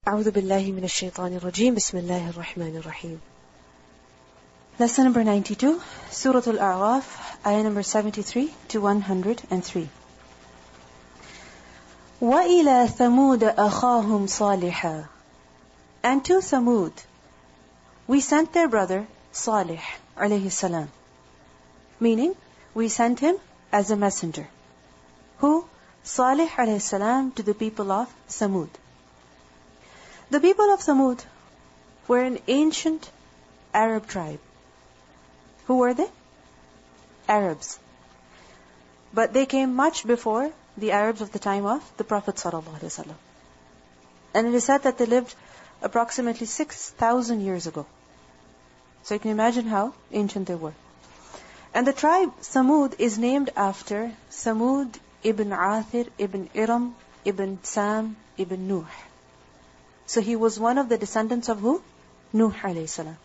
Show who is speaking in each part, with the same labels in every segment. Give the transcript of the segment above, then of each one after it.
Speaker 1: أعوذ بالله من الشيطان الرجيم بسم الله الرحمن الرحيم. Lesson number 92, Surah Al-Araf, ayah number 73 to 103. وَإِلَى ثَمُودَ أَخَاهُمْ صَالِحًا. And to Thamud, we sent their brother Salih alayhi salam. Meaning, we sent him as a messenger. Who? Salih alayhi salam to the people of Thamud. The people of Thamud were an ancient Arab tribe. Who were they? Arabs. But they came much before the Arabs of the time of the Prophet ﷺ. And it is said that they lived approximately 6,000 years ago. So you can imagine how ancient they were. And the tribe Thamud is named after Thamud ibn Athir ibn Iram ibn Sam ibn Nuh. So he was one of the descendants of who? Nuh alayhi salam.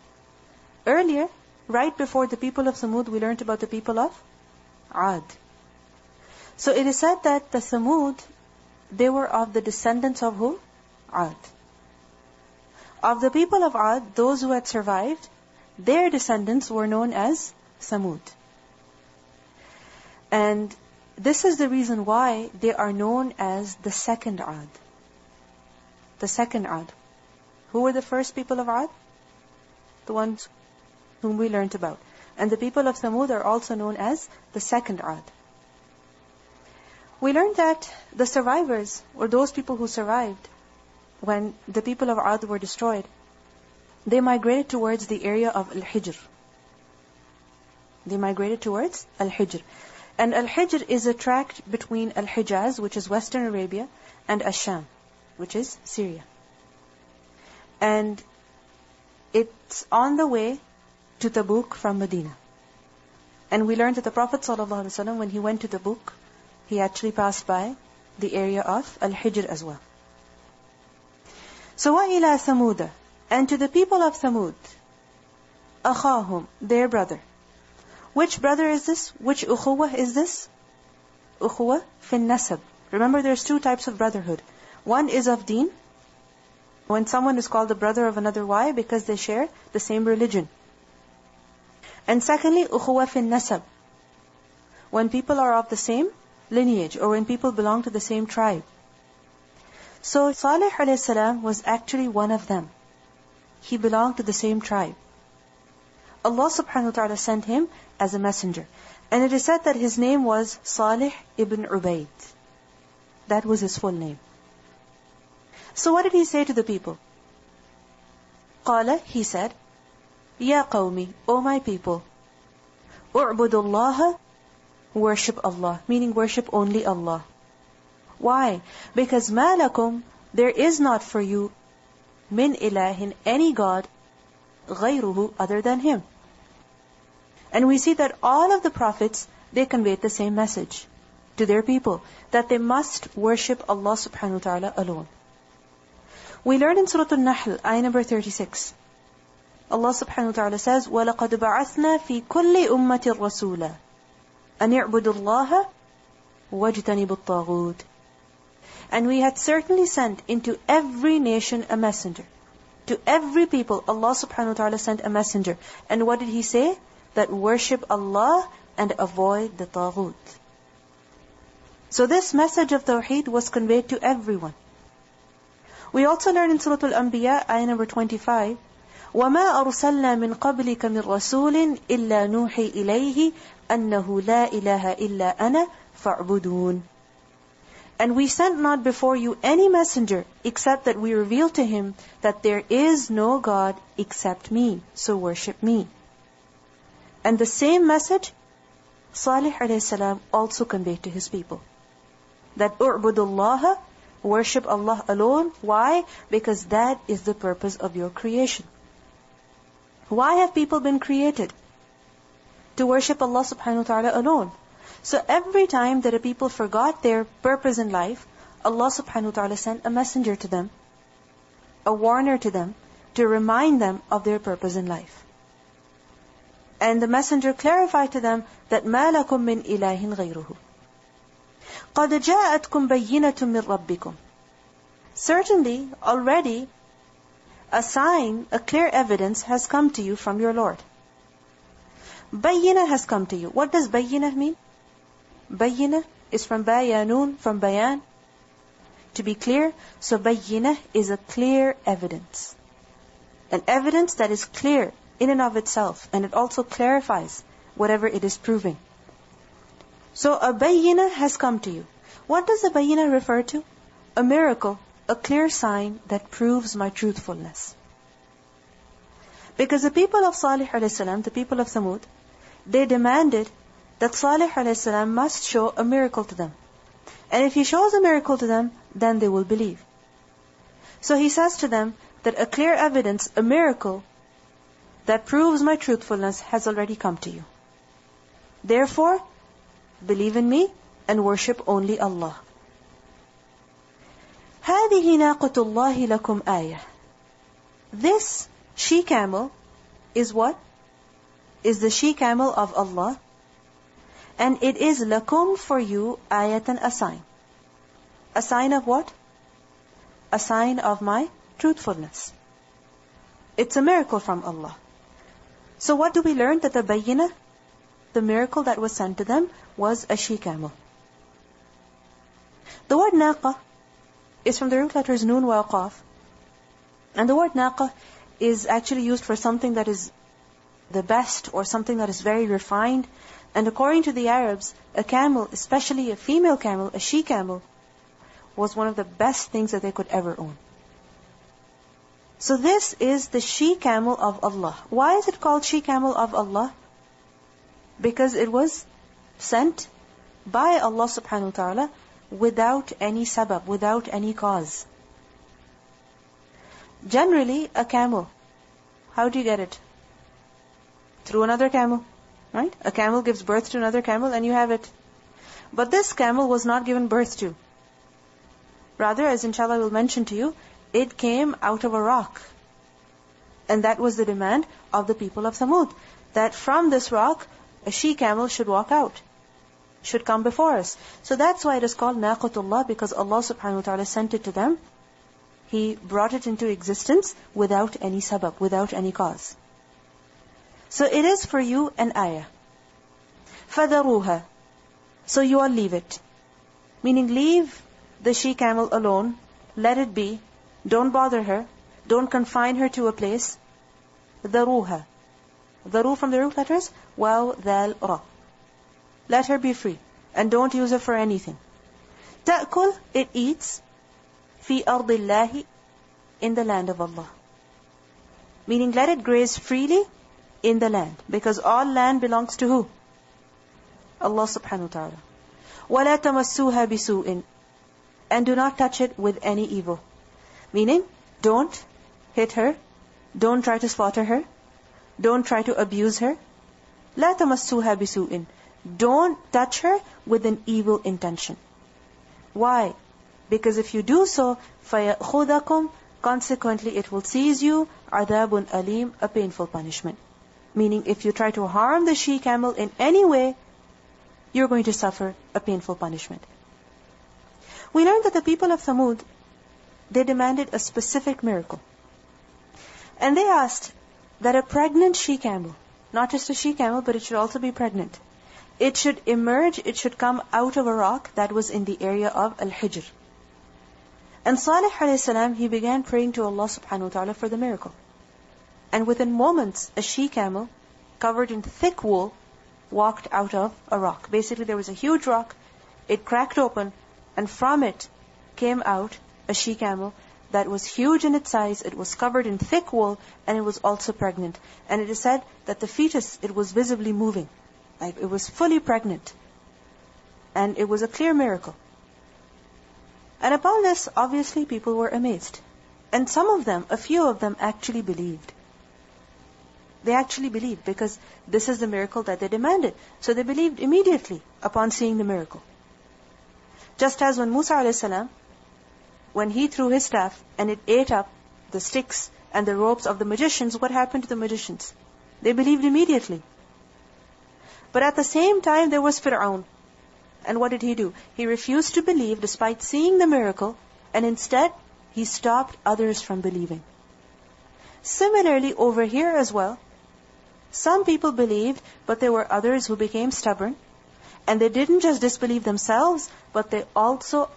Speaker 1: Earlier, right before the people of Thamud, we learned about the people of Ad. So it is said that the Thamud, they were of the descendants of who? Ad. Of the people of Ad, those who had survived, their descendants were known as Thamud. And this is the reason why they are known as the second Ad. The second Ad. Who were the first people of Ad? The ones whom we learned about. And the people of Thamud are also known as the second Ad. We learned that the survivors, or those people who survived when the people of Ad were destroyed, they migrated towards the area of Al-Hijr. They migrated towards Al-Hijr. And Al-Hijr is a tract between Al-Hijaz, which is Western Arabia, and Ash-Sham, which is Syria. And it's on the way to Tabuk from Medina. And we learned that the Prophet ﷺ, when he went to Tabuk, he actually passed by the area of Al-Hijr as well. So وَإِلَى ثَمُودَ. And to the people of Thamud, أَخَاهُمْ, their brother. Which brother is this? Which ukhuwah is this? Ukhuwah fin nasab. Remember, there's two types of brotherhood. One is of deen, when someone is called the brother of another. Why? Because they share the same religion. And secondly, ukhuwah fin nasab, when people are of the same lineage, or when people belong to the same tribe. So Salih alayhi salam was actually one of them. He belonged to the same tribe. Allah subhanahu wa ta'ala sent him as a messenger. And it is said that his name was Salih ibn Ubayd. That was his full name. So what did he say to the people? قال, he said, Ya qawmi, O my people, u'budu Allah, worship Allah, meaning worship only Allah. Why? Because ma lakum, there is not for you, min ilahin, any God, غayruhu, other than Him. And we see that all of the prophets, they conveyed the same message to their people, that they must worship Allah subhanahu wa ta'ala alone. We learn in Surah Al-Nahl, ayah number 36. Allah subhanahu wa ta'ala says, وَلَقَدْ بَعَثْنَا فِي كُلِّ أُمَّةٍ رَسُولًا أَنْ يَعْبُدُوا اللَّهَ وَاجْتَنِبُوا الطَّاغُوتَ. And we had certainly sent into every nation a messenger. To every people, Allah subhanahu wa ta'ala sent a messenger. And what did He say? That worship Allah and avoid the taghut. So this message of Tawheed was conveyed to everyone. We also learn in Surah Al-Anbiya, ayah number 25, وَمَا أَرْسَلْنَا مِنْ قَبْلِكَ مِنْ رَسُولٍ إِلَّا نُوحِي إِلَيْهِ أَنَّهُ لَا إِلَهَ إِلَّا أَنَا فَاعْبُدُونَ. And we sent not before you any messenger, except that we revealed to him that there is no God except me, so worship me. And the same message, Salih alayhi salam also conveyed to his people. That u'budu Allah, worship Allah alone. Why? Because that is the purpose of your creation. Why have people been created? To worship Allah subhanahu wa ta'ala alone. So every time that a people forgot their purpose in life, Allah subhanahu wa ta'ala sent a messenger to them, a warner to them, to remind them of their purpose in life. And the messenger clarified to them that مَا لَكُم مِّنْ إِلَهٍ غَيْرُهُ قَدْ جَاءَتْكُمْ بَيِّنَةٌ مِّن رَبِّكُمْ. certainly already a sign, a clear evidence has come to you from your Lord. Bayyina has come to you. What does bayyina mean? Bayyina is from bayanun, from bayan, to be clear. So bayyina is a clear evidence. An evidence that is clear in and of itself, and it also clarifies whatever it is proving. So a bayyina has come to you. What does a bayyina refer to? A miracle, a clear sign that proves my truthfulness. Because the people of Salih alayhi salam, the people of Thamud, they demanded that Salih alayhi salam must show a miracle to them. And if he shows a miracle to them, then they will believe. So he says to them that a clear evidence, a miracle that proves my truthfulness has already come to you. Therefore, believe in me and worship only Allah. هذه ناقة الله لكم آية. This she-camel is what? Is the she-camel of Allah. And it is lakum for you, ayatan, a sign. A sign of what? A sign of my truthfulness. It's a miracle from Allah. So what do we learn? That the bayyina, the miracle that was sent to them, was a she-camel. The word naqa is from the root letters nun wa qaf. And the word naqa is actually used for something that is the best, or something that is very refined. And according to the Arabs, a camel, especially a female camel, a she-camel, was one of the best things that they could ever own. So this is the she-camel of Allah. Why is it called she-camel of Allah? Because it was sent by Allah subhanahu wa ta'ala without any sabab, without any cause. Generally, a camel, how do you get it? Through another camel, right? A camel gives birth to another camel and you have it. But this camel was not given birth to. Rather, as inshallah I will mention to you, it came out of a rock. And that was the demand of the people of Thamud, that from this rock, a she-camel should walk out, should come before us. So that's why it is called Naqatullah, because Allah subhanahu wa ta'ala sent it to them. He brought it into existence without any sabab, without any cause. So it is for you an ayah. فَذَرُوهَا. So you all leave it. Meaning leave the she-camel alone. Let it be. Don't bother her. Don't confine her to a place. ذَرُوهَا. Dharu from the root letters, waw, dhal, ra. Let her be free. And don't use her for anything. تَأْكُلْ, it eats. فِي أَرْضِ اللَّهِ, in the land of Allah. Meaning let it graze freely in the land. Because all land belongs to who? Allah subhanahu wa ta'ala. وَلَا تَمَسُّوهَا بِسُوءٍ. And do not touch it with any evil. Meaning, don't hit her. Don't try to slaughter her. Don't try to abuse her. لَا تَمَسُّوهَا بِسُوءٍ. Don't touch her with an evil intention. Why? Because if you do so, فَيَأْخُذَكُمْ, consequently it will seize you, عَذَابٌ أَلِيمٌ, a painful punishment. Meaning, if you try to harm the she-camel in any way, you're going to suffer a painful punishment. We learned that the people of Thamud, they demanded a specific miracle. And they asked that a pregnant she-camel, not just a she-camel, but it should also be pregnant, it should emerge, it should come out of a rock that was in the area of Al-Hijr. And Salih alayhi salam, he began praying to Allah subhanahu wa ta'ala for the miracle. And within moments, a she-camel, covered in thick wool, walked out of a rock. Basically, there was a huge rock, it cracked open, and from it came out a she-camel that was huge in its size, it was covered in thick wool, and it was also pregnant. And it is said that the fetus, it was visibly moving. Like it was fully pregnant. And it was a clear miracle. And upon this, obviously, people were amazed. And some of them, a few of them, actually believed. They actually believed because this is the miracle that they demanded. So they believed immediately upon seeing the miracle. Just as when Musa alayhi salam, when he threw his staff and it ate up the sticks and the ropes of the magicians, what happened to the magicians? They believed immediately. But at the same time, there was Fir'aun. And what did he do? He refused to believe despite seeing the miracle, and instead, He stopped others from believing. Similarly, over here as well, some people believed, but there were others who became stubborn. And they didn't just disbelieve themselves, but they also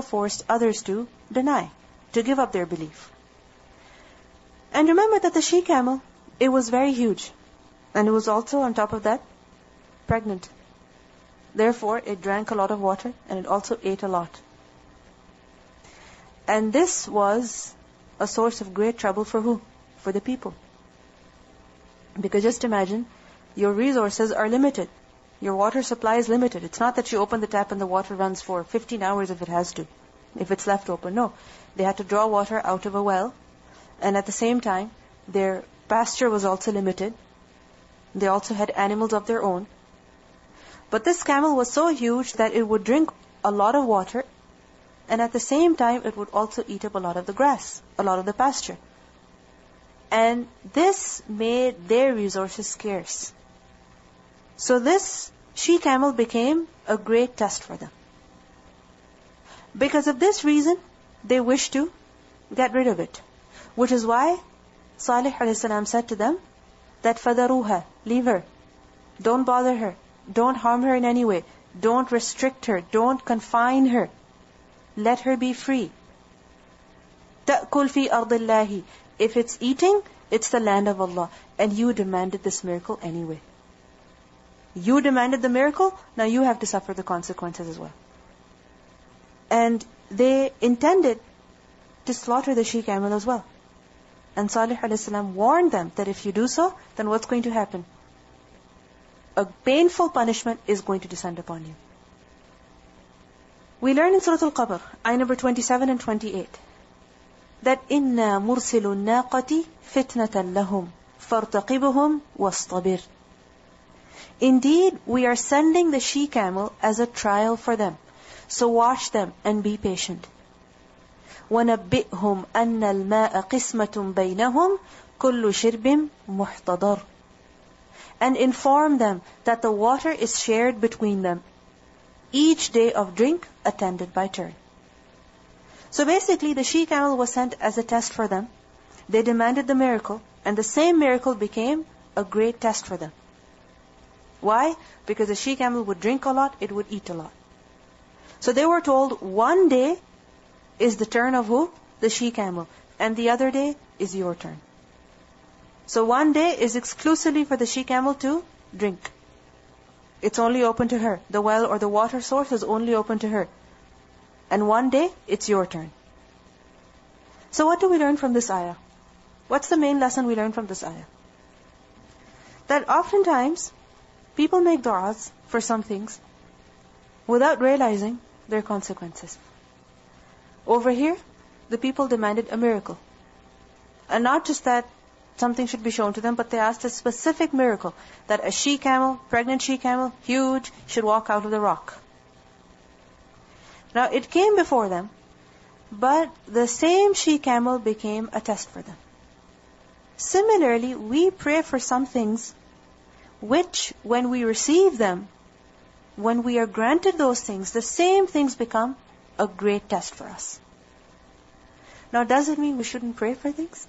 Speaker 1: forced others to deny, to give up their belief. And remember that the she-camel, it was very huge. And it was also, on top of that, pregnant. Therefore, it drank a lot of water, and it also ate a lot. And this was a source of great trouble for who? For the people. Because just imagine, your resources are limited. Your water supply is limited. It's not that you open the tap and the water runs for 15 hours if it has to, if it's left open. No. They had to draw water out of a well. And at the same time, their pasture was also limited. They also had animals of their own. But this camel was so huge that it would drink a lot of water, and at the same time, it would also eat up a lot of the grass, a lot of the pasture. And this made their resources scarce. So this she-camel became a great test for them. Because of this reason, they wished to get rid of it. Which is why Salih a.s. said to them that فَذَرُوهَا, leave her. Don't bother her. Don't harm her in any way. Don't restrict her. Don't confine her. Let her be free. تَأْكُلْ فِي أَرْضِ اللَّهِ. If it's eating, it's the land of Allah. And you demanded this miracle anyway. You demanded the miracle, now you have to suffer the consequences as well. And they intended to slaughter the she-camel as well. And Salih a.s. warned them that if you do so, then what's going to happen? A painful punishment is going to descend upon you. We learn in Surah Al-Qamar, ayah number 27 and 28, that إِنَّا مُرْسِلُ النَّاقَةِ فِتْنَةً لَهُمْ فَارْتَقِبْهُمْ وَاصْطَبِرْ. Indeed, we are sending the she-camel as a trial for them. So watch them and be patient. وَنَبِّئْهُمْ أَنَّ الْمَاءَ قِسْمَةٌ بَيْنَهُمْ كُلُّ شِرْبٍ مُحْتَضَرٍ. And inform them that the water is shared between them. Each day of drink attended by turn. So basically, the she-camel was sent as a test for them. They demanded the miracle, and the same miracle became a great test for them. Why? Because the she-camel would drink a lot, it would eat a lot. So they were told, one day is the turn of who? The she-camel. And the other day is your turn. So one day is exclusively for the she-camel to drink. It's only open to her. The well or the water source is only open to her. And one day, it's your turn. So what do we learn from this ayah? What's the main lesson we learn from this ayah? That oftentimes, people make du'as for some things without realizing their consequences. Over here, the people demanded a miracle. And not just that something should be shown to them, but they asked a specific miracle, that a she-camel, pregnant she-camel, huge, should walk out of the rock. Now it came before them, but the same she-camel became a test for them. Similarly, we pray for some things which, when we receive them, when we are granted those things, the same things become a great test for us. Now, does it mean we shouldn't pray for things?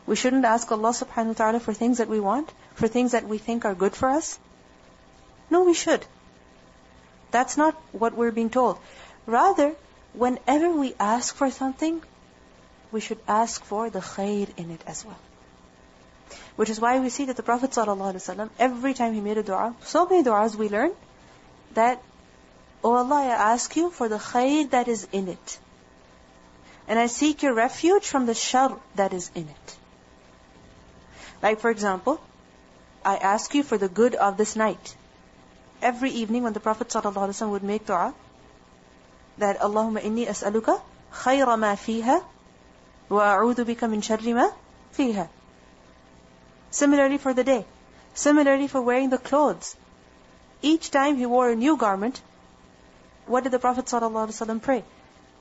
Speaker 1: We shouldn't ask Allah subhanahu wa ta'ala for things that we want, for things that we think are good for us? No, we should. That's not what we're being told. Rather, whenever we ask for something, we should ask for the khair in it as well. Which is why we see that the Prophet ﷺ, every time he made a dua, so many du'as we learn, that, Oh Allah, I ask you for the khair that is in it. And I seek your refuge from the shar that is in it. Like for example, I ask you for the good of this night. Every evening when the Prophet ﷺ would make dua, that Allahumma inni as'aluka khayra ma fiha wa a'udhu bika min sharri ma fiha. Similarly for the day. Similarly for wearing the clothes. Each time he wore a new garment, what did the Prophet ﷺ pray?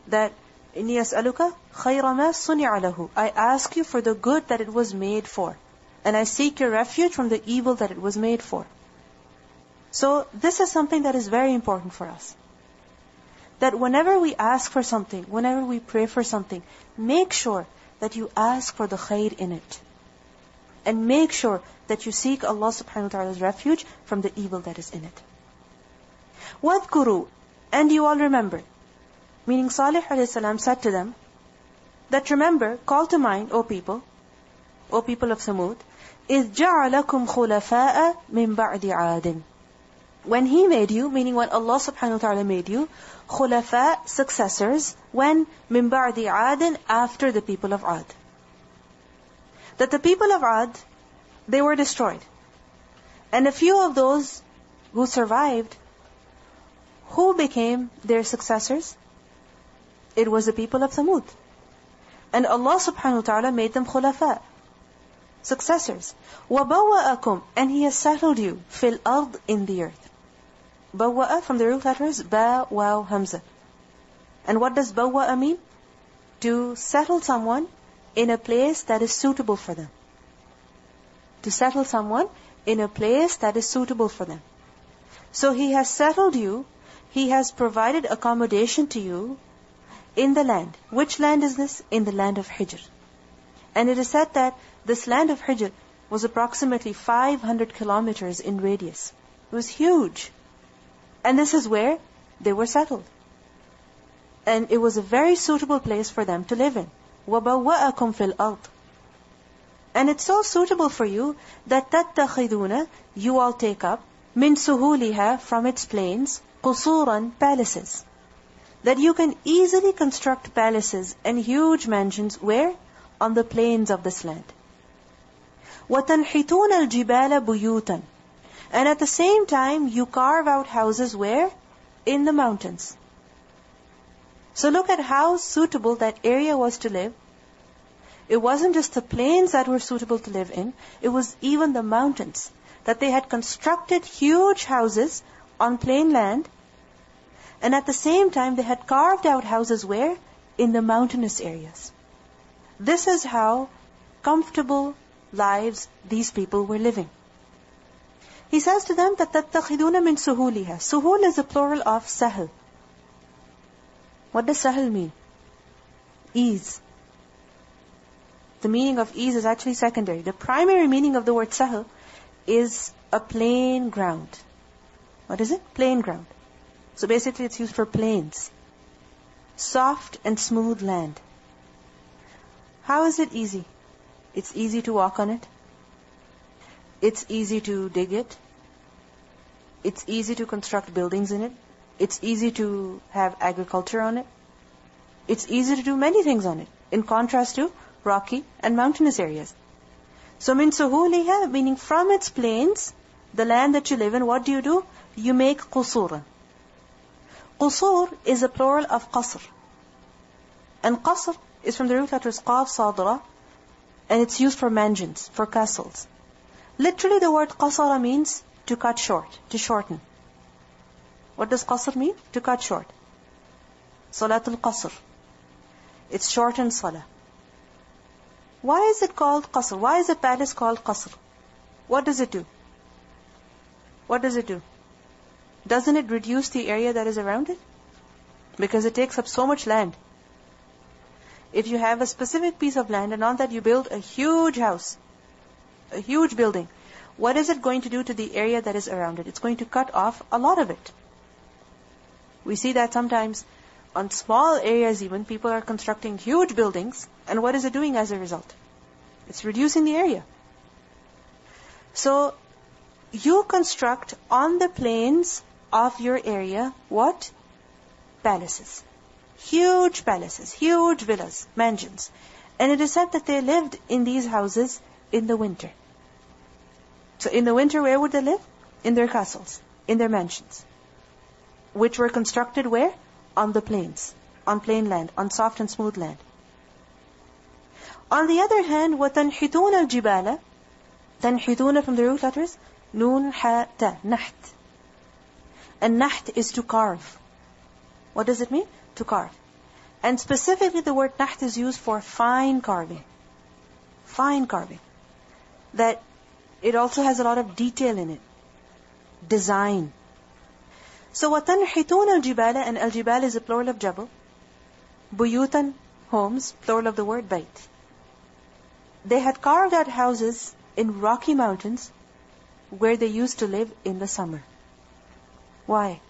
Speaker 1: That inni as'aluka khayra ma suni'a lahu. I ask you for the good that it was made for. And I seek your refuge from the evil that it was made for. So this is something that is very important for us. that whenever we ask for something, whenever we pray for something, make sure that you ask for the khair in it. And make sure that you seek Allah subhanahu wa ta'ala's refuge from the evil that is in it. وَاذْكُرُوا, and you all remember. Meaning Salih alayhi salam said to them, that remember, call to mind, O people of Samud, إِذْ جَعَلَكُمْ خُلَفَاءَ مِنْ بَعْدِ عَادٍ. When He made you, meaning when Allah subhanahu wa ta'ala made you, khulafa, successors, when مِنْ بَعْدِ عَادٍ, after the people of Ad. That the people of Ad, they were destroyed. And a few of those who survived, who became their successors? It was the people of Thamud. And Allah subhanahu wa ta'ala made them khulafa, successors. وَبَوَّأَكُمْ, and He has settled you, fil ard, in the earth. Bawwa'a from the root letters, ba, waw, hamza. And what does bawwa'a mean? To settle someone in a place that is suitable for them. To settle someone in a place that is suitable for them. So He has settled you, He has provided accommodation to you in the land. Which land is this? In the land of Hijr. And it is said that this land of Hijr was approximately 500 kilometers in radius. It was huge. And this is where they were settled. And it was a very suitable place for them to live in. وَبَوَّأَكُمْ فِي الْأَرْضِ. And it's so suitable for you that تَتَّخِذُونَ, you all take up, مِن سُهُولِهَا, from its plains, قُصُورًا, palaces. That you can easily construct palaces and huge mansions, where? On the plains of this land. وَتَنْحِتُونَ الْجِبَالَ بُيُوتًا. And at the same time, you carve out houses where? In the mountains. So look at how suitable that area was to live. It wasn't just the plains that were suitable to live in, it was even the mountains. That they had constructed huge houses on plain land, and at the same time they had carved out houses where? In the mountainous areas. This is how comfortable lives these people were living. He says to them that تَتَّخِذُونَ مِن سُهُولِهَا. Suhul is a plural of sahl. What does sahl mean? Ease. The meaning of ease is actually secondary. The primary meaning of the word sahl is a plain ground. What is it? Plain ground. So basically it's used for plains. Soft and smooth land. How is it easy? It's easy to walk on it. It's easy to dig it. It's easy to construct buildings in it. It's easy to have agriculture on it. It's easy to do many things on it, in contrast to rocky and mountainous areas. So min suhuliha, meaning from its plains, the land that you live in, what do? You make qusuran. Qusur is a plural of qasr. And qasr is from the root letters qaf, sadra, and it's used for mansions, for castles. Literally the word qasara means to cut short, to shorten. What does qasr mean? To cut short. Salatul qasr. It's shortened salah. Why is it called qasr? Why is a palace called qasr? What does it do? What does it do? Doesn't it reduce the area that is around it? Because it takes up so much land. If you have a specific piece of land and on that you build a huge house, a huge building, what is it going to do to the area that is around it? It's going to cut off a lot of it. We see that sometimes on small areas even, people are constructing huge buildings, and what is it doing as a result? It's reducing the area. So, you construct on the plains of your area, what? Palaces. Huge palaces, huge villas, mansions. And it is said that they lived in these houses in the winter. So in the winter, where would they live? In their castles, in their mansions. Which were constructed where? On the plains, on plain land, on soft and smooth land. On the other hand, وَتَنْحِتُونَ الْجِبَالَ. تَنْحِتُونَ from the root letters, nun, ha, ta, naht. And naht is to carve. What does it mean? To carve. And specifically the word naht is used for fine carving. Fine carving. That it also has a lot of detail in it. Design. So وَتَنْحِتُونَ الْجِبَالَ, and al-jibal is a plural of jabal. Buyutan, homes, plural of the word bayt. They had carved out houses in rocky mountains where they used to live in the summer. Why?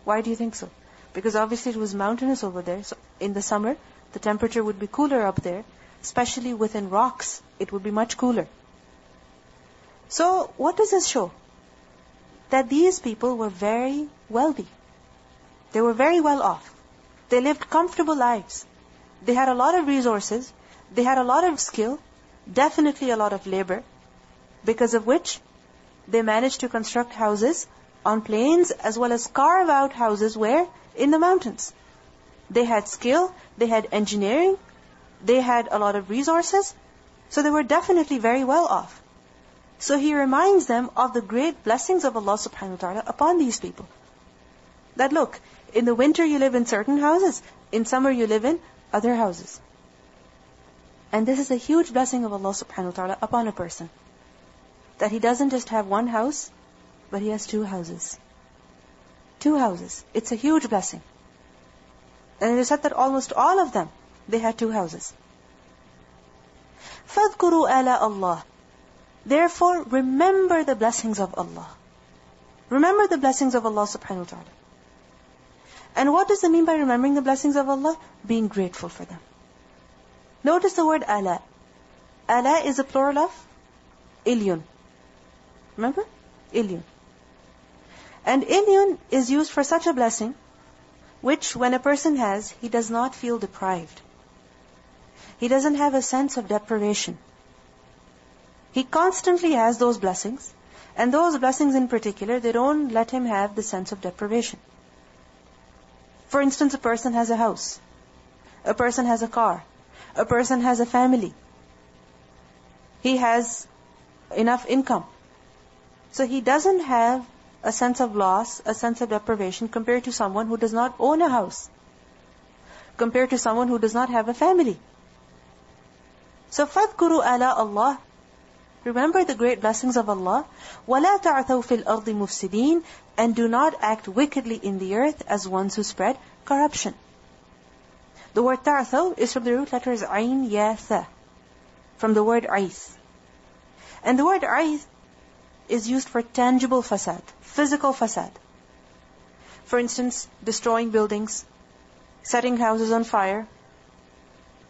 Speaker 1: Why do you think so? Because obviously it was mountainous over there. So in the summer, the temperature would be cooler up there. Especially within rocks, it would be much cooler. So what does this show? That these people were very wealthy. They were very well off. They lived comfortable lives. They had a lot of resources. They had a lot of skill. Definitely a lot of labor. Because of which they managed to construct houses on plains as well as carve out houses where? In the mountains. They had skill. They had engineering. They had a lot of resources. So they were definitely very well off. So he reminds them of the great blessings of Allah subhanahu wa ta'ala upon these people. That look, in the winter you live in certain houses, in summer you live in other houses. And this is a huge blessing of Allah subhanahu wa ta'ala upon a person. That he doesn't just have one house, but he has two houses. Two houses. It's a huge blessing. And it is said that almost all of them, they had two houses. فَاذْكُرُوا آلَاءَ اللَّهِ. Therefore, remember the blessings of Allah. Remember the blessings of Allah subhanahu wa ta'ala. And what does it mean by remembering the blessings of Allah? Being grateful for them. Notice the word ala. Ala is a plural of ilyun. Remember? Ilyun. And ilyun is used for such a blessing, which when a person has, he does not feel deprived. He doesn't have a sense of deprivation. He constantly has those blessings, and those blessings in particular, they don't let him have the sense of deprivation. For instance, a person has a house. A person has a car. A person has a family. He has enough income. So he doesn't have a sense of loss, a sense of deprivation compared to someone who does not own a house. Compared to someone who does not have a family. So فَاذْكُرُوا آلَاءَ اللَّهِ. Remember the great blessings of Allah. وَلَا تَعْثَوْا فِي الْأَرْضِ مُفْسِدِينَ. And do not act wickedly in the earth as ones who spread corruption. The word ta'thaw is from the root letters ayn, ya, tha. From the word aith. And the word aith is used for tangible fasad, physical fasad. For instance, destroying buildings, setting houses on fire,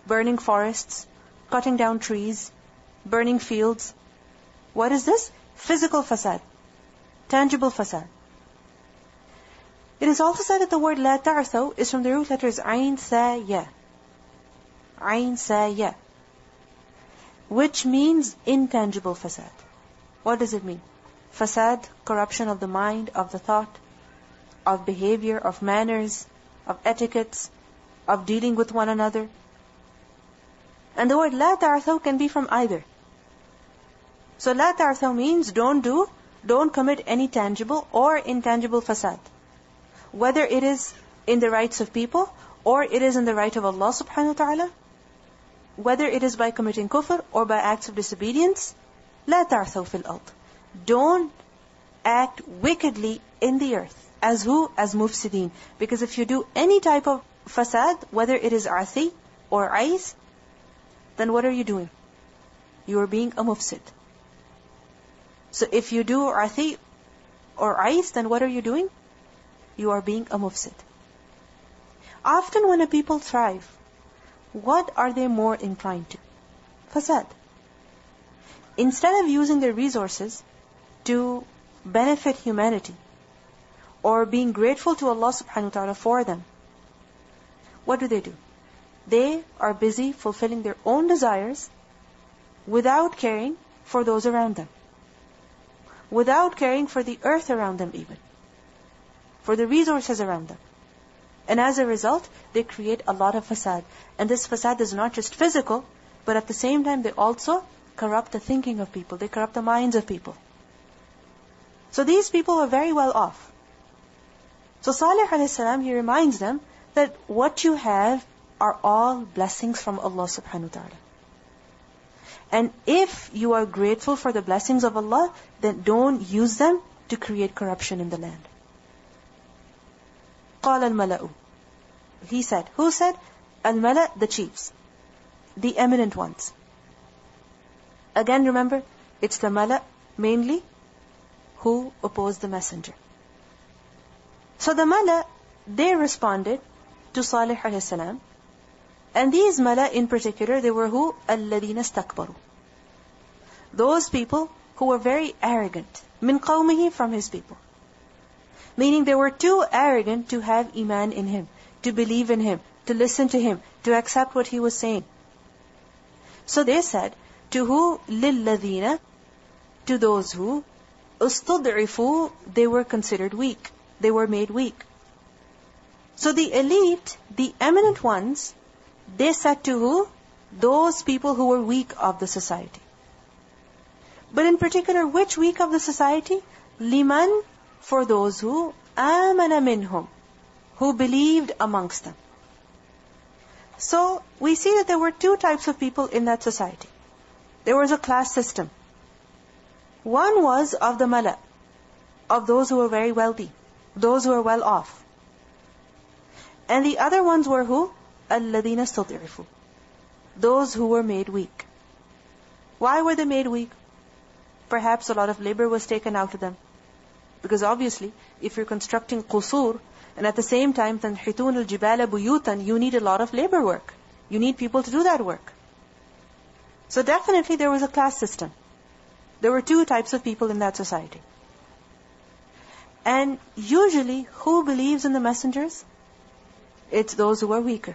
Speaker 1: burning forests, cutting down trees, burning fields. What is this? Physical fasad, tangible fasad. It is also said that the word la ta'thaw is from the root letters ayn, sa, ya. Ayn, sa, ya. Which means intangible fasad. What does it mean? Fasad, corruption of the mind, of the thought, of behavior, of manners, of etiquettes, of dealing with one another. And the word la ta'thaw can be from either. So la ta'thaw means don't commit any tangible or intangible fasad. Whether it is in the rights of people, or it is in the right of Allah subhanahu wa ta'ala, whether it is by committing kufr or by acts of disobedience, la ta'thaw fil ard. Don't act wickedly in the earth. As who? As mufsideen. Because if you do any type of fasad, whether it is athi or ais, then what are you doing? You are being a mufsid. So if you do athi or ais, then what are you doing? You are being a mufsid. Often when a people thrive, what are they more inclined to? Fasad. Instead of using their resources to benefit humanity, or being grateful to Allah subhanahu wa ta'ala for them, what do? They are busy fulfilling their own desires without caring for those around them. Without caring for the earth around them even. For the resources around them. And as a result, they create a lot of fasad. And this fasad is not just physical, but at the same time they also corrupt the thinking of people. They corrupt the minds of people. So these people were very well off. So Salih alayhi salam, he reminds them that what you have are all blessings from Allah subhanahu wa ta'ala. And if you are grateful for the blessings of Allah, then don't use them to create corruption in the land. قال الملأ. He said. Who said? Al-Mala, the chiefs. The eminent ones. Again, remember, it's the Mala mainly who opposed the messenger. So the Mala, they responded to Salih alayhi salam. And these Mala in particular, they were who? الَّذِينَ اسْتَكْبَرُوا. Those people who were very arrogant. مِنْ قَوْمِهِ, from his people. Meaning they were too arrogant to have iman in him, to believe in him, to listen to him, to accept what he was saying. So they said, to who? لِلَّذِينَ, to those who استضعفوا, they were considered weak. They were made weak. So the elite, the eminent ones, they said to who? Those people who were weak of the society. But in particular, which weak of the society? Liman, for those who amana minhum, who believed amongst them. So we see that there were two types of people in that society. There was a class system. One was of the mala, of those who were very wealthy, those who were well off. And the other ones were who? الَّذِينَ اسْتُضْعِفُوا, those who were made weak. Why were they made weak? Perhaps a lot of labor was taken out of them. Because obviously, if you're constructing qusur, and at the same time, تَنْحِتُونَ الْجِبَالَ بُيُوتًا, you need a lot of labor work. You need people to do that work. So definitely there was a class system. There were two types of people in that society. And usually, who believes in the messengers? It's those who are weaker.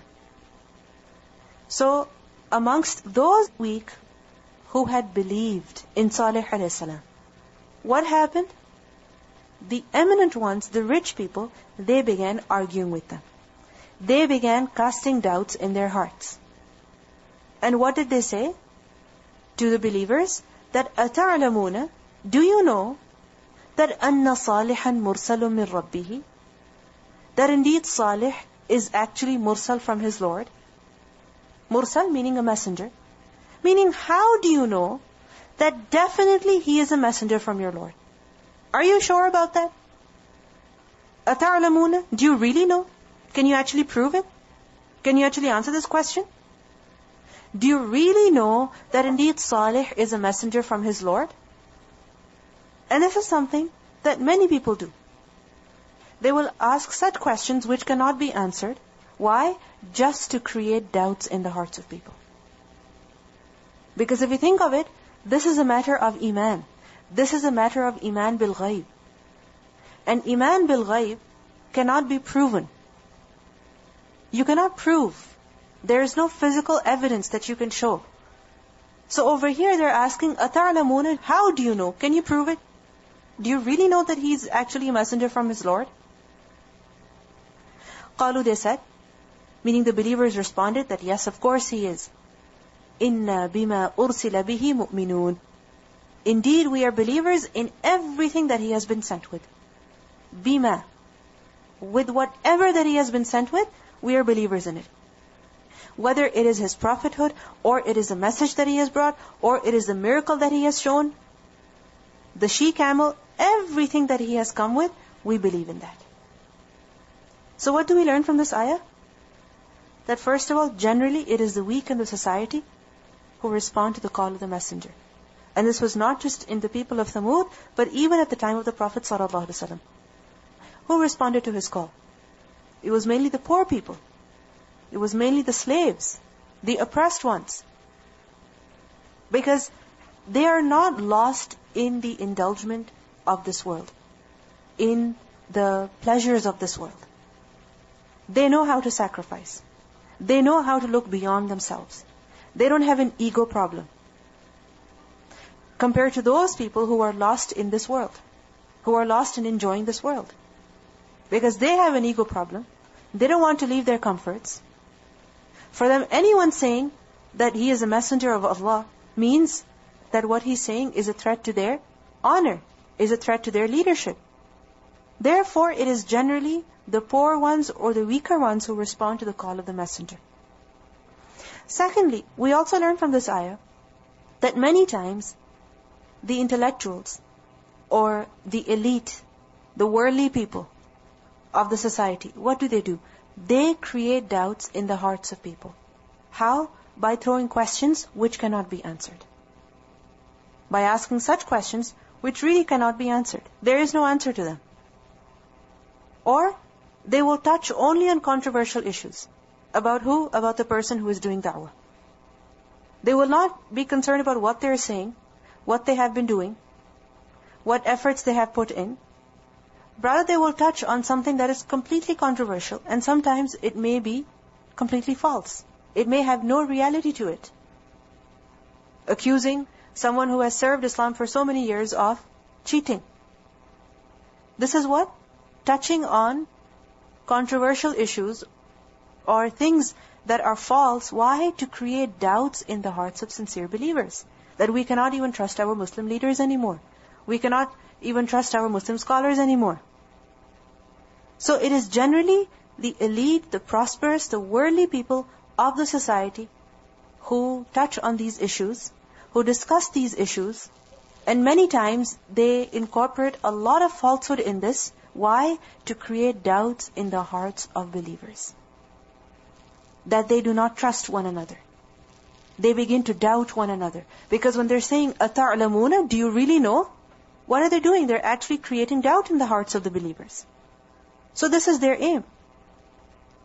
Speaker 1: So, amongst those weak who had believed in Salih alayhi salam, what happened? The eminent ones, the rich people, they began arguing with them. They began casting doubts in their hearts. And what did they say to the believers? That أَتَعْلَمُونَ, do you know that أَنَّ صَالِحًا مُرْسَلٌ مِّن رَبِّهِ, that indeed Salih is actually mursal from his Lord? Mursal meaning a messenger. Meaning, how do you know that definitely he is a messenger from your Lord? Are you sure about that? أَتَعْلَمُونَ, do you really know? Can you actually prove it? Can you actually answer this question? Do you really know that indeed Salih is a messenger from his Lord? And this is something that many people do. They will ask such questions which cannot be answered. Why? Just to create doubts in the hearts of people. Because if you think of it, this is a matter of iman. This is a matter of iman bil ghaib. And iman bil ghaib cannot be proven. You cannot prove. There is no physical evidence that you can show. So over here they're asking, أَتَعْلَمُونَ, how do you know? Can you prove it? Do you really know that he's actually a messenger from his Lord? قَالُوا, they said, meaning the believers responded that yes, of course he is. إِنَّا بِمَا أُرْسِلَ بِهِ مُؤْمِنُونَ. Indeed, we are believers in everything that he has been sent with. Bima. With whatever that he has been sent with, we are believers in it. Whether it is his prophethood, or it is a message that he has brought, or it is the miracle that he has shown, the she-camel, everything that he has come with, we believe in that. So what do we learn from this ayah? That first of all, generally it is the weak in the society who respond to the call of the messenger. And this was not just in the people of Thamud, but even at the time of the Prophet ﷺ. Who responded to his call? It was mainly the poor people. It was mainly the slaves, the oppressed ones. Because they are not lost in the indulgence of this world, in the pleasures of this world. They know how to sacrifice. They know how to look beyond themselves. They don't have an ego problem. Compared to those people who are lost in this world, who are lost in enjoying this world. Because they have an ego problem. They don't want to leave their comforts. For them, anyone saying that he is a messenger of Allah means that what he's saying is a threat to their honor, is a threat to their leadership. Therefore, it is generally the poor ones or the weaker ones who respond to the call of the messenger. Secondly, we also learn from this ayah that many times the intellectuals or the elite, the worldly people, of the society, what do? They create doubts in the hearts of people. How? By throwing questions which cannot be answered. By asking such questions which really cannot be answered. There is no answer to them. Or they will touch only on controversial issues. About who? About the person who is doing da'wah. They will not be concerned about what they're saying, what they have been doing, what efforts they have put in. Rather, they will touch on something that is completely controversial, and sometimes it may be completely false. It may have no reality to it. Accusing someone who has served Islam for so many years of cheating. This is what? Touching on controversial issues or things that are false. Why? To create doubts in the hearts of sincere believers. That we cannot even trust our Muslim leaders anymore. We cannot even trust our Muslim scholars anymore. So it is generally the elite, the prosperous, the worldly people of the society who touch on these issues, who discuss these issues, and many times they incorporate a lot of falsehood in this. Why? To create doubts in the hearts of believers. That they do not trust one another. They begin to doubt one another. Because when they're saying, أَتَعْلَمُونَ, do you really know? What are they doing? They're actually creating doubt in the hearts of the believers. So this is their aim.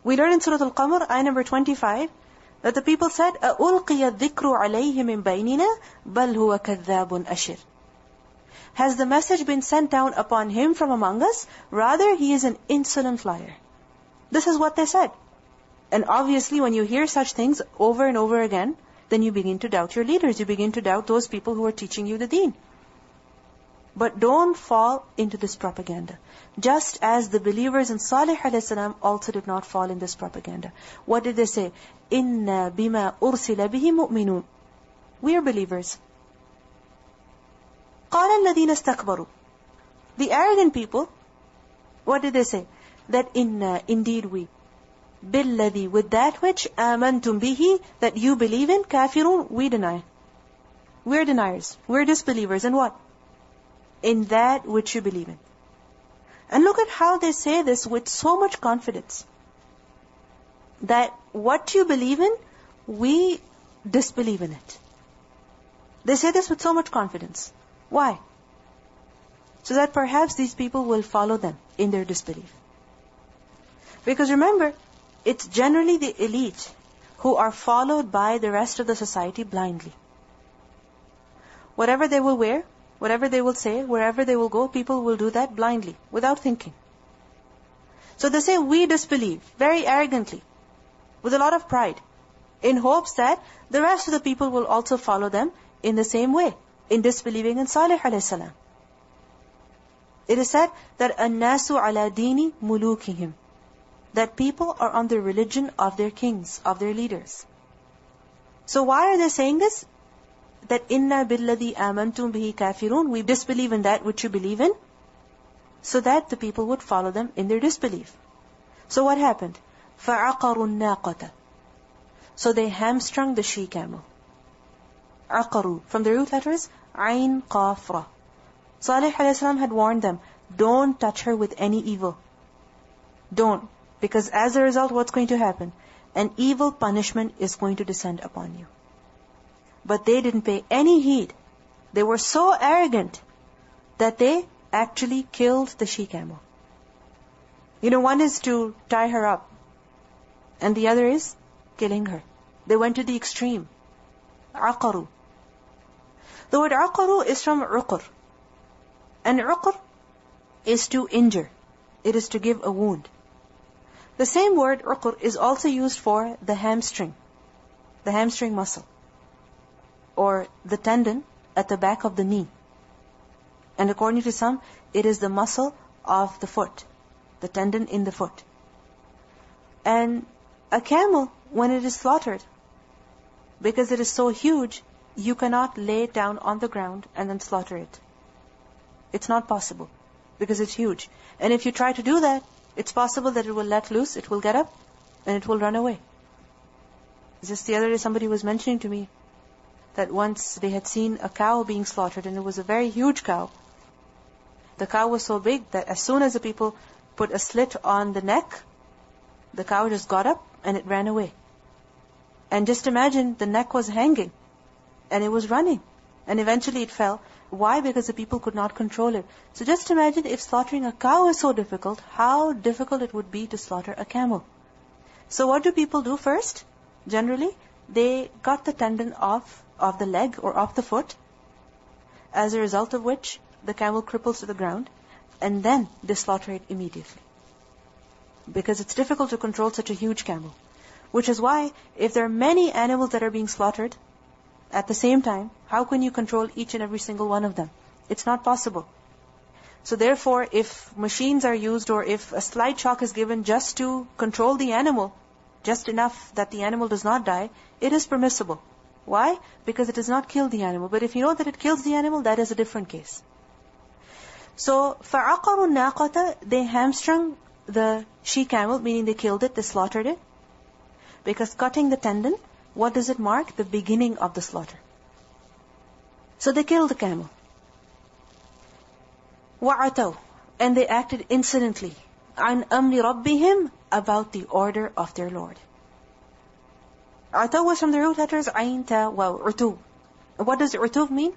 Speaker 1: We learn in Surah Al-Qamar, ayah number 25, that the people said, أَأُلْقِيَ الذِّكْرُ عَلَيْهِ مِنْ بَيْنِنَا بَلْ هُوَ كَذَّابٌ أَشِرٌ. Has the message been sent down upon him from among us? Rather, he is an insolent liar. This is what they said. And obviously, when you hear such things over and over again, then you begin to doubt your leaders. You begin to doubt those people who are teaching you the deen. But don't fall into this propaganda. Just as the believers in Salih a.s. also did not fall in this propaganda. What did they say? إِنَّا بِمَا أُرْسِلَ بِهِ مُؤْمِنُونَ. We are believers. قَالَ الَّذِينَ اسْتَكْبَرُوا. The arrogant people, what did they say? That indeed we. بِالَّذِي, with that which آمَنْتُمْ بِهِ, that you believe in, كَافِرُونَ, we deny. We're deniers. We're disbelievers. And what? In that which you believe in. And look at how they say this with so much confidence. That what you believe in, we disbelieve in it. They say this with so much confidence. Why? So that perhaps these people will follow them in their disbelief. Because remember, it's generally the elite who are followed by the rest of the society blindly. Whatever they will wear, whatever they will say, wherever they will go, people will do that blindly, without thinking. So they say, we disbelieve, very arrogantly, with a lot of pride, in hopes that the rest of the people will also follow them in the same way, in disbelieving in Salih a.s. It is said that النَّاسُ عَلَى دِينِ مُلُوكِهِمْ, that people are on the religion of their kings, of their leaders. So why are they saying this? That إِنَّا بِالَّذِي آمَنْتُمْ بِهِ كَافِرُونَ, we disbelieve in that which you believe in, so that the people would follow them in their disbelief. So what happened? فَعَقَرُوا النَّاقَةَ, so they hamstrung the she-camel. عَقَرُوا, from the root letters, عَيْن قَافْ را. Salih a.s. had warned them, don't touch her with any evil. Don't. Because as a result, what's going to happen? An evil punishment is going to descend upon you. But they didn't pay any heed. They were so arrogant that they actually killed the she-camel. You know, one is to tie her up, and the other is killing her. They went to the extreme. عَقَرُوا. The word عَقَرُوا is from عُقر. And عُقر is to injure. It is to give a wound. The same word عُقر is also used for the hamstring muscle, or the tendon at the back of the knee. And according to some, it is the muscle of the foot, the tendon in the foot. And a camel, when it is slaughtered, because it is so huge, you cannot lay it down on the ground and then slaughter it. It's not possible, because it's huge. And if you try to do that, it's possible that it will let loose, it will get up, and it will run away. Just the other day, somebody was mentioning to me that once they had seen a cow being slaughtered, and it was a very huge cow. The cow was so big that as soon as the people put a slit on the neck, the cow just got up and it ran away. And just imagine the neck was hanging and it was running. And eventually it fell. Why? Because the people could not control it. So just imagine if slaughtering a cow is so difficult, how difficult it would be to slaughter a camel. So what do people do first? Generally, they cut the tendon off of the leg or off the foot, as a result of which the camel cripples to the ground, and then they slaughter it immediately. Because it's difficult to control such a huge camel. Which is why, if there are many animals that are being slaughtered at the same time, how can you control each and every single one of them? It's not possible. So therefore, if machines are used or if a slight shock is given just to control the animal, just enough that the animal does not die, it is permissible. Why? Because it does not kill the animal. But if you know that it kills the animal, that is a different case. So, فَعَقَرُوا النَّاقَةَ, they hamstrung the she-camel, meaning they killed it, they slaughtered it. Because cutting the tendon, what does it mark? The beginning of the slaughter. So they killed the camel. وَعَتَوْا, and they acted insolently. عَنْ أَمْرِ رَبِّهِمْ, about the order of their Lord. Ataw was from the root letters Ayn, Ta, Waw, Utub. What does Utub mean?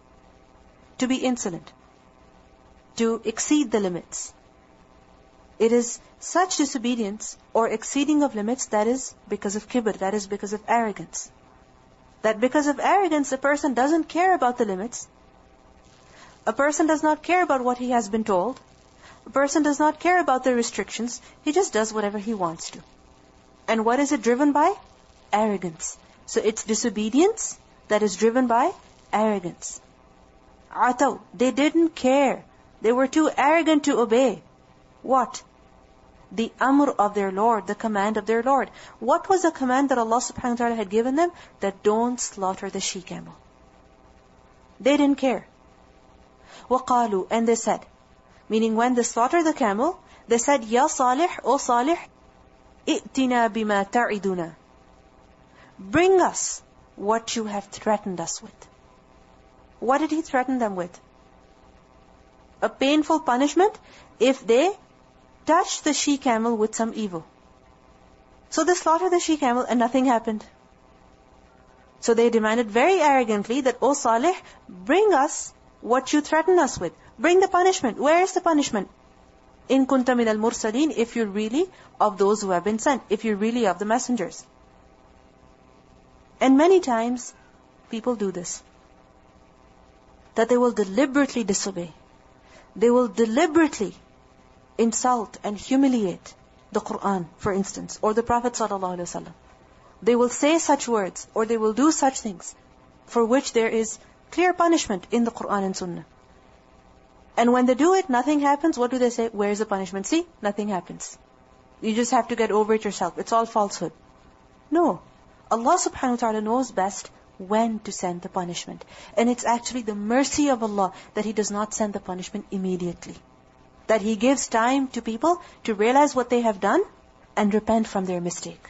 Speaker 1: To be insolent. To exceed the limits. It is such disobedience or exceeding of limits that is because of kibr, that is because of arrogance. That because of arrogance, a person doesn't care about the limits. A person does not care about what he has been told. A person does not care about the restrictions. He just does whatever he wants to. And what is it driven by? Arrogance. So it's disobedience that is driven by arrogance. Ataw, they didn't care. They were too arrogant to obey. What? The amr of their Lord, the command of their Lord. What was the command that Allah subhanahu wa ta'ala had given them? That don't slaughter the she-camel. They didn't care. وَقَالُوا, and they said, meaning when they slaughtered the camel, they said, Ya Salih, O Salih, i'tina bima ta'iduna. Bring us what you have threatened us with. What did he threaten them with? A painful punishment if they touch the she-camel with some evil. So they slaughtered the she-camel and nothing happened. So they demanded very arrogantly that, O Salih, bring us what you threaten us with. Bring the punishment. Where is the punishment? In kunta min al-mursaleen, if you're really of those who have been sent, if you're really of the messengers. And many times, people do this. That they will deliberately disobey. They will deliberately insult and humiliate the Qur'an, for instance, or the Prophet ﷺ. They will say such words, or they will do such things, for which there is clear punishment in the Qur'an and Sunnah. And when they do it, nothing happens. What do they say? Where is the punishment? See, nothing happens. You just have to get over it yourself. It's all falsehood. No. Allah subhanahu wa ta'ala knows best when to send the punishment. And it's actually the mercy of Allah that He does not send the punishment immediately. That He gives time to people to realize what they have done and repent from their mistake.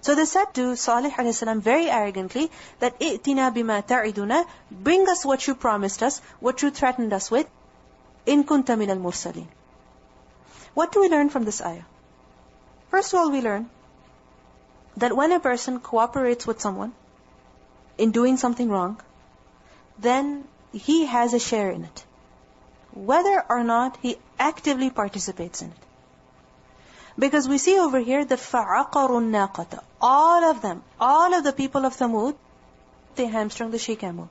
Speaker 1: So they said to Salih a.s. very arrogantly that i'tina bima ta'iduna, bring us what you promised us, what you threatened us with, in kunta min al-mursaleen. What do we learn from this ayah? First of all, we learn that when a person cooperates with someone in doing something wrong, then he has a share in it. Whether or not he actively participates in it. Because we see over here that فَعَقَرُوا النَّاقَةَ, all of them, all of the people of Thamud, they hamstrung the she-camel.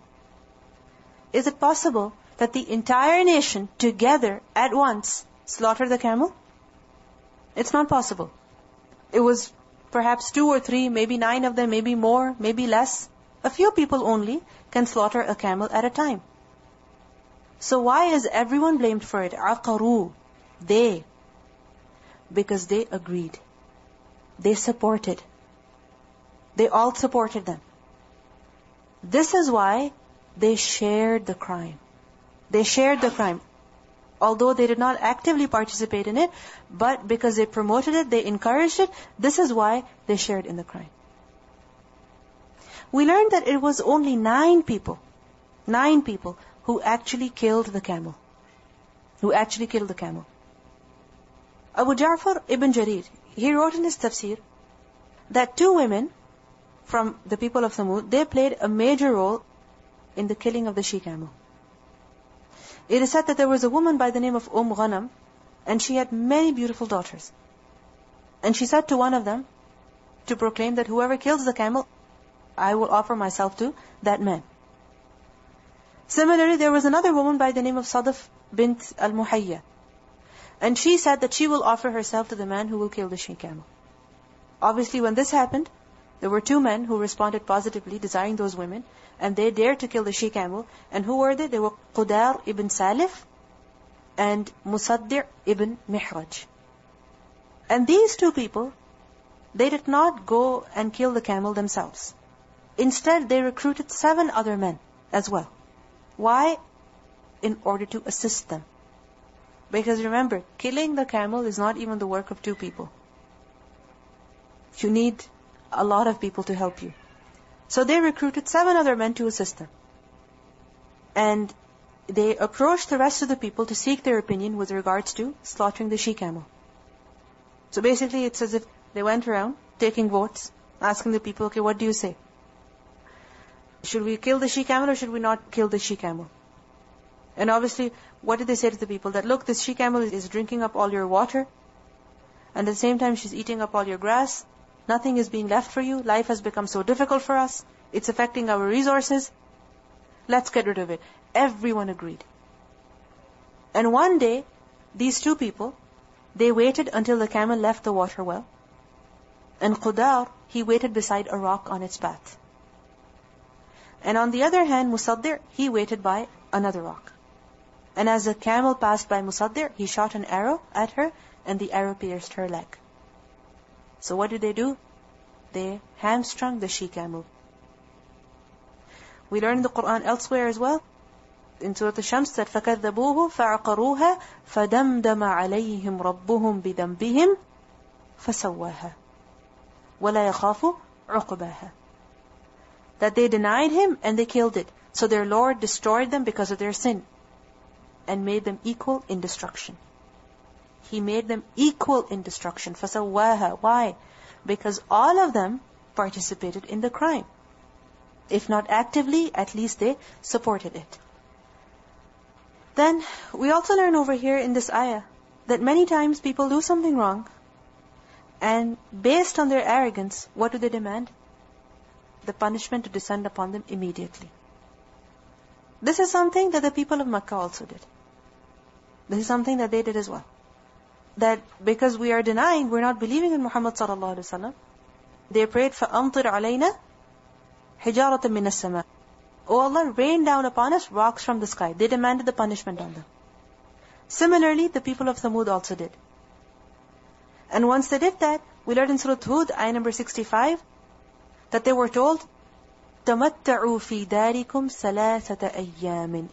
Speaker 1: Is it possible that the entire nation together at once slaughtered the camel? It's not possible. It was perhaps 2 or 3, maybe 9 of them, maybe more, maybe less. A few people only can slaughter a camel at a time. So why is everyone blamed for it? عَقَرُوا, they. Because they agreed. They supported. They all supported them. This is why they shared the crime. They shared the crime. Although they did not actively participate in it, but because they promoted it, they encouraged it, this is why they shared in the crime. We learned that it was only 9 people who actually killed the camel. Who actually killed the camel. Abu Ja'far ibn Jarir, he wrote in his Tafseer that two women from the people of Thamud, they played a major role in the killing of the she-camel. It is said that there was a woman by the name of Ghanam, and she had many beautiful daughters. And she said to one of them to proclaim that whoever kills the camel, I will offer myself to that man. Similarly, there was another woman by the name of Sadaf bint al-Muhayya, and she said that she will offer herself to the man who will kill the she-camel. Obviously, when this happened, there were two men who responded positively, desiring those women, and they dared to kill the she-camel. And who were they? They were Qudar ibn Salif and Musaddi' ibn Mihraj. And these two people, they did not go and kill the camel themselves. Instead, they recruited 7 other men as well. Why? In order to assist them. Because remember, killing the camel is not even the work of 2 people. You need a lot of people to help you. So they recruited 7 other men to assist them. And they approached the rest of the people to seek their opinion with regards to slaughtering the she-camel. So basically it's as if they went around taking votes, asking the people, okay, what do you say? Should we kill the she-camel or should we not kill the she-camel? And obviously, what did they say to the people? That look, this she-camel is drinking up all your water, and at the same time she's eating up all your grass. Nothing is being left for you. Life has become so difficult for us. It's affecting our resources. Let's get rid of it. Everyone agreed. And one day, these 2 people, they waited until the camel left the water well. And Qudar, he waited beside a rock on its path. And on the other hand, Musaddi', he waited by another rock. And as the camel passed by Musaddi', he shot an arrow at her, and the arrow pierced her leg. So what did they do? They hamstrung the she-camel. We learn in the Quran elsewhere as well. In Surah Al-Shams that فَكَذَّبُوهُ فَعَقَرُوهَا فَدَمْدَمَ عَلَيْهِمْ رَبُّهُمْ بِذَنْبِهِمْ فَسَوَّاهَا وَلَا يَخَافُ عُقْبَاهَا. That they denied Him and they killed it. So their Lord destroyed them because of their sin and made them equal in destruction. He made them equal in destruction. فَسَوَّاهَا. Why? Because all of them participated in the crime. If not actively, at least they supported it. Then, we also learn over here in this ayah that many times people do something wrong, and based on their arrogance, what do they demand? The punishment to descend upon them immediately. This is something that the people of Makkah also did. This is something that they did as well. That because we are denying, we're not believing in Muhammad sallallahu alaihi wasallam, they prayed, فَأَمْطِرْ عَلَيْنَا حِجَارَةً مِّنَ السَّمَاءِ. O Allah, rain down upon us rocks from the sky. They demanded the punishment on them. Similarly, the people of Thamud also did. And once they did that, we learned in Surah Hud, ayah number 65, that they were told, تَمَتَّعُوا فِي دَارِكُمْ ثَلَاثَةَ أَيَّامٍ.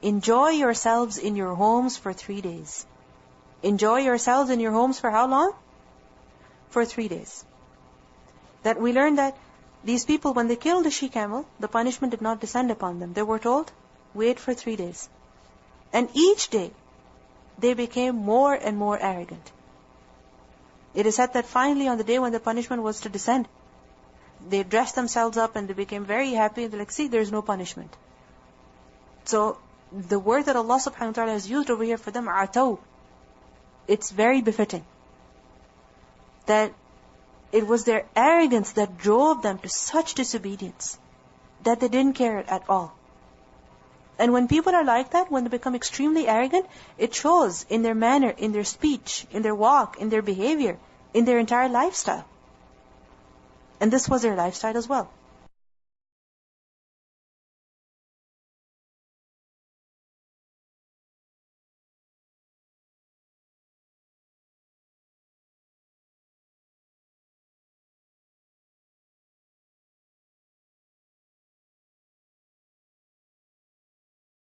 Speaker 1: Enjoy yourselves in your homes for 3 days. Enjoy yourselves in your homes for how long? For 3 days. That we learned that these people, when they killed the she-camel, the punishment did not descend upon them. They were told, wait for 3 days. And each day, they became more and more arrogant. It is said that finally on the day when the punishment was to descend, they dressed themselves up and they became very happy. They're like, see, there's no punishment. So, the word that Allah subhanahu wa ta'ala has used over here for them, ataw, it's very befitting. That it was their arrogance that drove them to such disobedience that they didn't care at all. And when people are like that, when they become extremely arrogant, it shows in their manner, in their speech, in their walk, in their behavior, in their entire lifestyle. And this was their lifestyle as well.